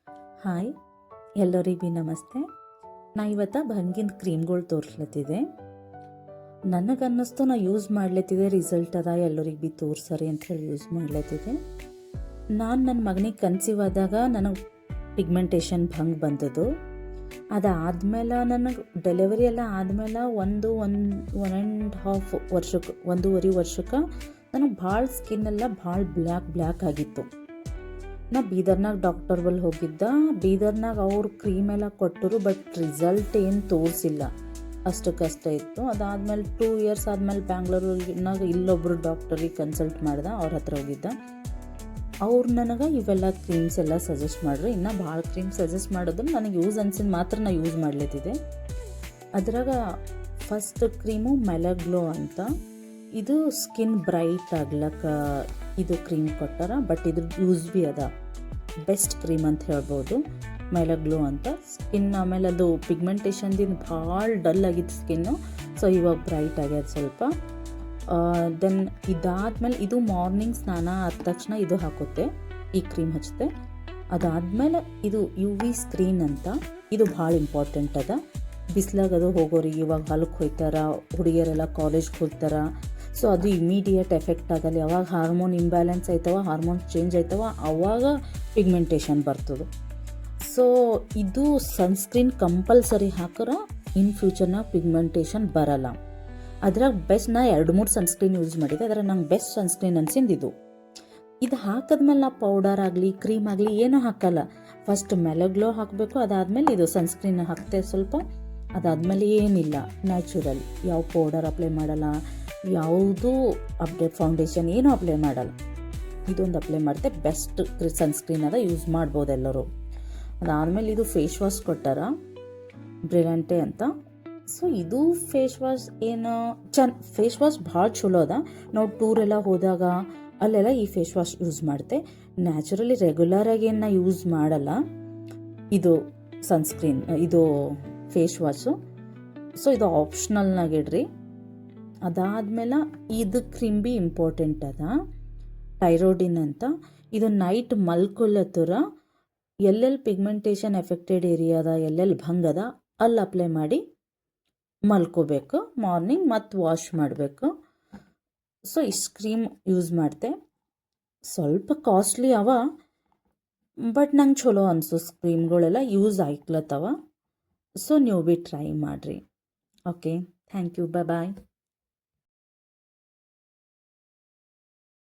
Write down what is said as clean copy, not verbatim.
Hi, ಎಲ್ಲರಿಗೂ ನಮಸ್ತೆ. ನಾ ಇವತ್ತು ಭಂಗಿನ ಕ್ರೀಮ್ಗಳು ತೋರಿಸ್ಲತ್ತಿದೆ. ನನಗನ್ನಿಸ್ತು ನಾ ಯೂಸ್ ಮಾಡ್ಲತ್ತಿದೆ, ರಿಸಲ್ಟ್ ಅದ ಎಲ್ಲರಿಗೆ ಭೀ ತೋರ್ಸರಿ ಅಂತ ಹೇಳಿ ಯೂಸ್ ಮಾಡ್ಲತ್ತಿದೆ. ನಾನು ನನ್ನ ಮಗನಿಗೆ ಕನ್ಸೀವ್ ಆದಾಗ ನನಗೆ ಪಿಗ್ಮೆಂಟೇಷನ್ ಭಂಗ್ ಬಂದದ್ದು. ಅದಾದಮೇಲೆ ನನಗೆ ಡೆಲಿವರಿ ಎಲ್ಲ ಆದಮೇಲೆ ಒನ್ ಆ್ಯಂಡ್ ಹಾಫ್ ವರ್ಷಕ್ಕೆ, 1.5 ವರ್ಷಕ್ಕೆ ನನಗೆ ಭಾಳ ಸ್ಕಿನ್ನೆಲ್ಲ ಭಾಳ ಬ್ಲ್ಯಾಕ್ ಆಗಿತ್ತು. ನಾ ಬೀದರ್ನಾಗ ಡಾಕ್ಟರ್ ಬಲ್ಲಿ ಹೋಗಿದ್ದ. ಬೀದರ್ನಾಗ ಅವ್ರು ಕ್ರೀಮ್ ಎಲ್ಲ ಕೊಟ್ಟರು, ಬಟ್ ರಿಸಲ್ಟ್ ಏನು ತೋರಿಸಿಲ್ಲ, ಅಷ್ಟಕ್ಕಷ್ಟೇ ಇತ್ತು. ಅದಾದಮೇಲೆ 2 ಇಯರ್ಸ್ ಆದಮೇಲೆ ಬ್ಯಾಂಗ್ಳೂರಿನಾಗ ಇಲ್ಲೊಬ್ಬರು ಡಾಕ್ಟರಿಗೆ ಕನ್ಸಲ್ಟ್ ಮಾಡ್ದೆ, ಅವ್ರ ಹತ್ರ ಹೋಗಿದ್ದ. ಅವ್ರು ನನಗೆ ಇವೆಲ್ಲ ಕ್ರೀಮ್ಸ್ ಎಲ್ಲ ಸಜೆಸ್ಟ್ ಮಾಡ್ರು. ಇನ್ನೂ ಭಾಳ ಕ್ರೀಮ್ ಸಜೆಸ್ಟ್ ಮಾಡಿದ್ರು, ನನಗೆ ಯೂಸ್ ಅನ್ಸಿದ್ದು ಮಾತ್ರ ನಾ ಯೂಸ್ ಮಾಡ್ಲತ್ತಿದ್ದೆ. ಅದ್ರಾಗ ಫಸ್ಟ್ ಕ್ರೀಮು ಮೆಲಗ್ಲೋ ಅಂತ, ಇದು ಸ್ಕಿನ್ ಬ್ರೈಟ್ ಆಗ್ಲಕ್ಕ ಇದು ಕ್ರೀಮ್ ಕೊಟ್ಟಾರ. ಬಟ್ ಇದ್ರ ಯೂಸ್ ಭೀ ಅದ, ಬೆಸ್ಟ್ ಕ್ರೀಮ್ ಅಂತ ಹೇಳ್ಬೋದು, ಮೆಲಗ್ಲೋ ಅಂತ. ಸ್ಕಿನ್ ಆಮೇಲೆ ಅದು ಪಿಗ್ಮೆಂಟೇಷನ್ದಿಂದ ಭಾಳ ಡಲ್ ಆಗಿತ್ತು ಸ್ಕಿನ್ನು, ಸೊ ಇವಾಗ ಬ್ರೈಟ್ ಆಗ್ಯದ ಸ್ವಲ್ಪ. ದೆನ್ ಇದಾದಮೇಲೆ ಇದು ಮಾರ್ನಿಂಗ್ ಸ್ನಾನ ಆದ ತಕ್ಷಣ ಇದು ಹಾಕುತ್ತೆ, ಈ ಕ್ರೀಮ್ ಹಚ್ಚುತ್ತೆ. ಅದಾದಮೇಲೆ ಇದು UV ಸ್ಕ್ರೀನ್ ಅಂತ, ಇದು ಭಾಳ ಇಂಪಾರ್ಟೆಂಟ್ ಅದ. ಬಿಸಿಲಾಗದು ಹೋಗೋರಿಗೆ, ಇವಾಗ ಹೊಲಕ್ಕೆ ಹೋಗ್ತಾರ ಹುಡುಗಿಯರೆಲ್ಲ, ಕಾಲೇಜ್ಗೆ ಹೋಗ್ತಾರ, ಸೊ ಅದು ಇಮಿಡಿಯೇಟ್ ಎಫೆಕ್ಟ್ ಆಗಲ್ಲ. ಯಾವಾಗ ಹಾರ್ಮೋನ್ ಇಂಬ್ಯಾಲೆನ್ಸ್ ಆಯ್ತವ, ಹಾರ್ಮೋನ್ ಚೇಂಜ್ ಆಯ್ತವ, ಅವಾಗ ಪಿಗ್ಮೆಂಟೇಷನ್ ಬರ್ತದೆ. ಸೊ ಇದು ಸನ್ಸ್ಕ್ರೀನ್ ಕಂಪಲ್ಸರಿ ಹಾಕಿರ ಇನ್ ಫ್ಯೂಚರ್ನಾಗ ಪಿಗ್ಮೆಂಟೇಷನ್ ಬರಲ್ಲ. ಅದ್ರಾಗ ಬೆಸ್ಟ್, ನಾ 2-3 ಸನ್ಸ್ಕ್ರೀನ್ ಯೂಸ್ ಮಾಡಿದೆ, ಅದ್ರಾಗ ನಂಗೆ ಬೆಸ್ಟ್ ಸನ್ಸ್ಕ್ರೀನ್ ಅನ್ಸಿದ್ದು ಇದು ಹಾಕಿದ್ಮೇಲೆ ನಾ ಪೌಡರ್ ಆಗಲಿ ಕ್ರೀಮ್ ಆಗಲಿ ಏನೂ ಹಾಕಲ್ಲ. ಫಸ್ಟ್ ಮೆಲಗ್ಲೋ ಹಾಕಬೇಕು, ಅದಾದಮೇಲೆ ಇದು ಸನ್ಸ್ಕ್ರೀನ್ ಹಾಕ್ತೆ ಸ್ವಲ್ಪ, ಅದಾದಮೇಲೆ ಏನಿಲ್ಲ, ನ್ಯಾಚುರಲ್. ಯಾವ ಪೌಡರ್ ಅಪ್ಲೈ ಮಾಡಲ್ಲ, ಯಾವುದೂ ಫೌಂಡೇಶನ್ ಏನೂ ಅಪ್ಲೈ ಮಾಡಲ್ಲ. ಇದೊಂದು ಅಪ್ಲೈ ಮಾಡಿದೆ, ಬೆಸ್ಟ್ ಸನ್ಸ್ಕ್ರೀನ್ ಅದ, ಯೂಸ್ ಮಾಡ್ಬೋದು ಎಲ್ಲರೂ. ಅದಾದಮೇಲೆ ಇದು ಫೇಸ್ ವಾಶ್ ಕೊಟ್ಟಾರ, ಬ್ರಿಲಿಯಂಟೆ ಅಂತ. ಸೊ ಇದು ಫೇಸ್ ವಾಶ್ ಏನು ಫೇಸ್ ವಾಶ್ ಭಾಳ ಚಲೋ ಅದ. ನಾವು ಟೂರೆಲ್ಲ ಹೋದಾಗ ಅಲ್ಲೆಲ್ಲ ಈ ಫೇಸ್ ವಾಶ್ ಯೂಸ್ ಮಾಡ್ತೆ. ನ್ಯಾಚುರಲಿ ರೆಗ್ಯುಲರಾಗಿ ಏನು ಯೂಸ್ ಮಾಡಲ್ಲ ಇದು ಸನ್ಸ್ಕ್ರೀನ್, ಇದು ಫೇಸ್ ವಾಶು. ಸೊ ಇದು ಆಪ್ಷನಲ್ನಾಗಿಡ್ರಿ. ಅದಾದಮೇಲೆ ಇದು ಕ್ರೀಮ್ ಭೀ ಇಂಪಾರ್ಟೆಂಟ್ ಅದ, ಟೈರೋಡಿನ್ ಅಂತ. ಇದು ನೈಟ್ ಮಲ್ಕೊಳ್ಳತ್ತರ ಎಲ್ಲೆಲ್ಲಿ ಪಿಗ್ಮೆಂಟೇಷನ್ ಎಫೆಕ್ಟೆಡ್ ಏರಿಯಾ ಅದ, ಎಲ್ಲೆಲ್ಲಿ ಭಂಗ್ ಅದ, ಅಲ್ಲಿ ಅಪ್ಲೈ ಮಾಡಿ ಮಲ್ಕೋಬೇಕು. ಮಾರ್ನಿಂಗ್ ಮತ್ತು ವಾಶ್ ಮಾಡಬೇಕು. ಸೊ ಇಷ್ಟು ಕ್ರೀಮ್ ಯೂಸ್ ಮಾಡ್ತೆ. ಸ್ವಲ್ಪ ಕಾಸ್ಟ್ಲಿ ಅವ, ಬಟ್ ನಂಗೆ ಚಲೋ ಅನಿಸು ಕ್ರೀಮ್ಗಳೆಲ್ಲ ಯೂಸ್ ಆಯ್ಕ್ಲತ್ತವ. ಸೊ ನೀವು ಭೀ ಟ್ರೈ ಮಾಡಿರಿ. Okay, thank you, bye.